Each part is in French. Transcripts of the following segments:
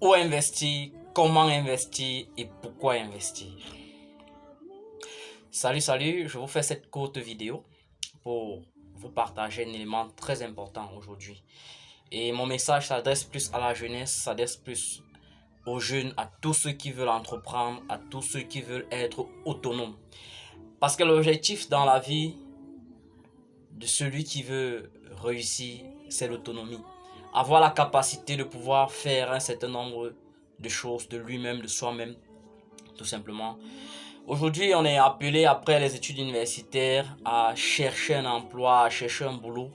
Où investir, comment investir et pourquoi investir. Salut, je vous fais cette courte vidéo pour vous partager un élément très important aujourd'hui. Et mon message s'adresse plus à la jeunesse, s'adresse plus aux jeunes, à tous ceux qui veulent entreprendre, à tous ceux qui veulent être autonomes. Parce que l'objectif dans la vie de celui qui veut réussir, c'est l'autonomie. Avoir la capacité de pouvoir faire un certain nombre de choses de lui-même, de soi-même, tout simplement. Aujourd'hui, on est appelé après les études universitaires à chercher un emploi, à chercher un boulot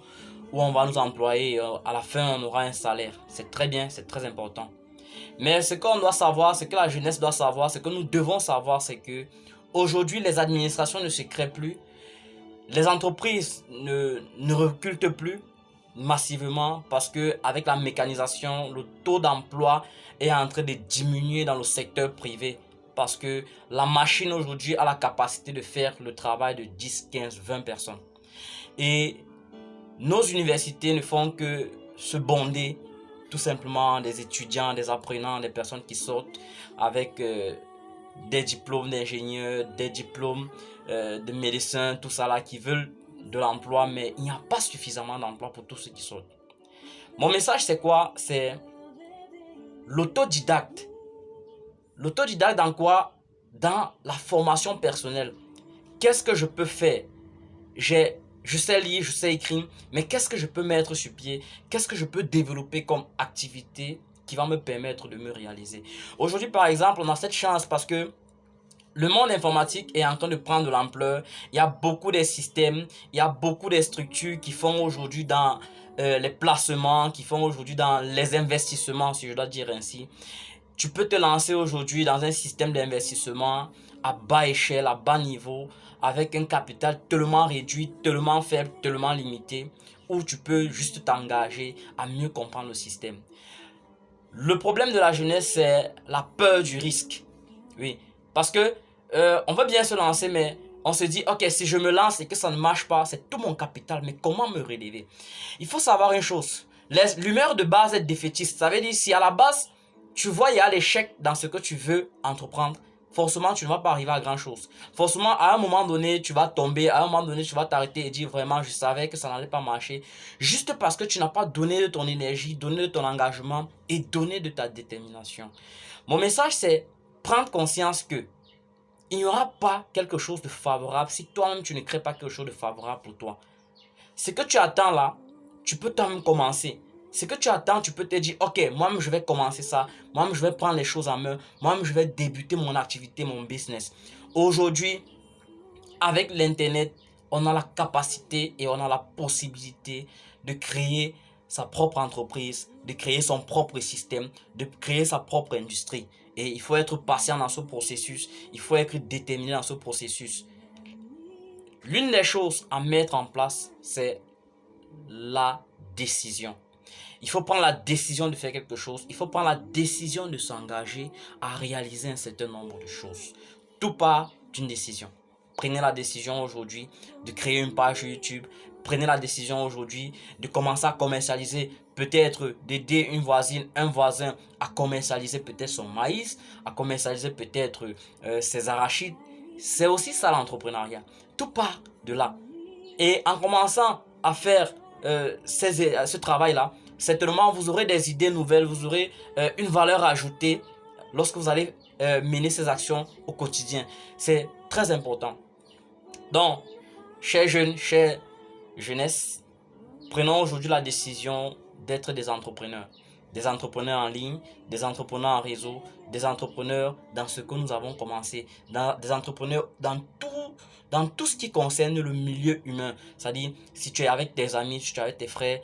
où on va nous employer et à la fin on aura un salaire. C'est très bien, c'est très important. Mais ce qu'on doit savoir, ce que la jeunesse doit savoir, ce que nous devons savoir, c'est que aujourd'hui les administrations ne se créent plus, les entreprises ne recrutent plus massivement parce que avec la mécanisation, le taux d'emploi est en train de diminuer dans le secteur privé. Parce que la machine aujourd'hui a la capacité de faire le travail de 10, 15, 20 personnes. Et nos universités ne font que se bonder tout simplement des étudiants, des apprenants, des personnes qui sortent avec des diplômes d'ingénieurs, des diplômes de médecins, tout ça là, qui veulent de l'emploi, mais il n'y a pas suffisamment d'emploi pour tous ceux qui sortent. Mon message c'est quoi? C'est l'autodidacte. L'autodidacte dans quoi? Dans la formation personnelle. Qu'est-ce que je peux faire? Je sais lire, je sais écrire, mais qu'est-ce que je peux mettre sur pied? Qu'est-ce que je peux développer comme activité qui va me permettre de me réaliser? Aujourd'hui, par exemple, on a cette chance parce que le monde informatique est en train de prendre de l'ampleur. Il y a beaucoup de systèmes, il y a beaucoup de structures qui font aujourd'hui dans les placements, qui font aujourd'hui dans les investissements, si je dois dire ainsi. Tu peux te lancer aujourd'hui dans un système d'investissement à bas échelle, à bas niveau, avec un capital tellement réduit, tellement faible, tellement limité, où tu peux juste t'engager à mieux comprendre le système. Le problème de la jeunesse, c'est la peur du risque. Oui, parce que on veut bien se lancer, mais on se dit, ok, si je me lance et que ça ne marche pas, c'est tout mon capital, mais comment me relever? Il faut savoir une chose, l'humeur de base est défaitiste. Ça veut dire, si à la base, tu vois, il y a l'échec dans ce que tu veux entreprendre, forcément, tu ne vas pas arriver à grand chose. Forcément, à un moment donné, tu vas tomber, à un moment donné, tu vas t'arrêter et dire vraiment, je savais que ça n'allait pas marcher. Juste parce que tu n'as pas donné de ton énergie, donné de ton engagement et donné de ta détermination. Mon message, c'est prendre conscience que il n'y aura pas quelque chose de favorable si toi-même tu ne crées pas quelque chose de favorable pour toi. Ce que tu attends là, tu peux toi-même commencer. Ce que tu attends, tu peux te dire, ok, moi-même je vais commencer ça, moi-même je vais prendre les choses en main, moi-même je vais débuter mon activité, mon business. Aujourd'hui, avec l'internet, on a la capacité et on a la possibilité de créer sa propre entreprise, de créer son propre système, de créer sa propre industrie. Et il faut être patient dans ce processus, il faut être déterminé dans ce processus. L'une des choses à mettre en place, c'est la décision. Il faut prendre la décision de faire quelque chose. Il faut prendre la décision de s'engager à réaliser un certain nombre de choses. Tout part d'une décision. Prenez la décision aujourd'hui de créer une page YouTube. Prenez la décision aujourd'hui de commencer à commercialiser, peut-être d'aider une voisine, un voisin à commercialiser peut-être son maïs, à commercialiser peut-être ses arachides. C'est aussi ça l'entrepreneuriat. Tout part de là. Et en commençant à faire ce travail-là, certainement vous aurez des idées nouvelles, vous aurez une valeur ajoutée lorsque vous allez mener ces actions au quotidien. C'est très important. Donc, chers jeunes, chers jeunesse, prenons aujourd'hui la décision d'être des entrepreneurs. Des entrepreneurs en ligne, des entrepreneurs en réseau, des entrepreneurs dans ce que nous avons commencé, des entrepreneurs dans tout ce qui concerne le milieu humain. C'est-à-dire, si tu es avec tes amis, si tu es avec tes frères,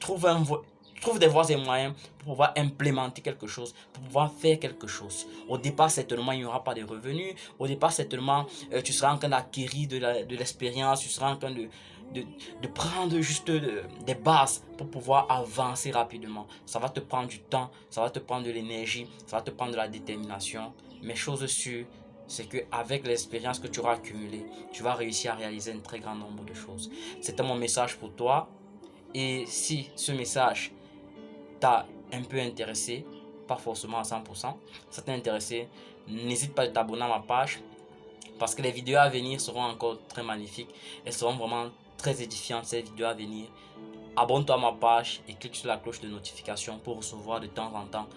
trouve des voies et moyens pour pouvoir implémenter quelque chose, pour pouvoir faire quelque chose. Au départ, certainement, il n'y aura pas de revenus. Au départ, certainement, tu seras en train d'acquérir de l'expérience, tu seras en train de prendre juste des bases pour pouvoir avancer rapidement. Ça va te prendre du temps, ça va te prendre de l'énergie, ça va te prendre de la détermination. Mais chose sûre, c'est qu'avec l'expérience que tu auras accumulée, tu vas réussir à réaliser un très grand nombre de choses. C'était mon message pour toi. Et si ce message t'a un peu intéressé, pas forcément à 100%. Ça t'est intéressé, n'hésite pas à t'abonner à ma page parce que les vidéos à venir seront encore très magnifiques. Elles seront vraiment très édifiantes, ces vidéos à venir. Abonne-toi à ma page et clique sur la cloche de notification pour recevoir de temps en temps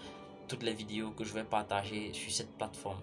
toutes les vidéos que je vais partager sur cette plateforme.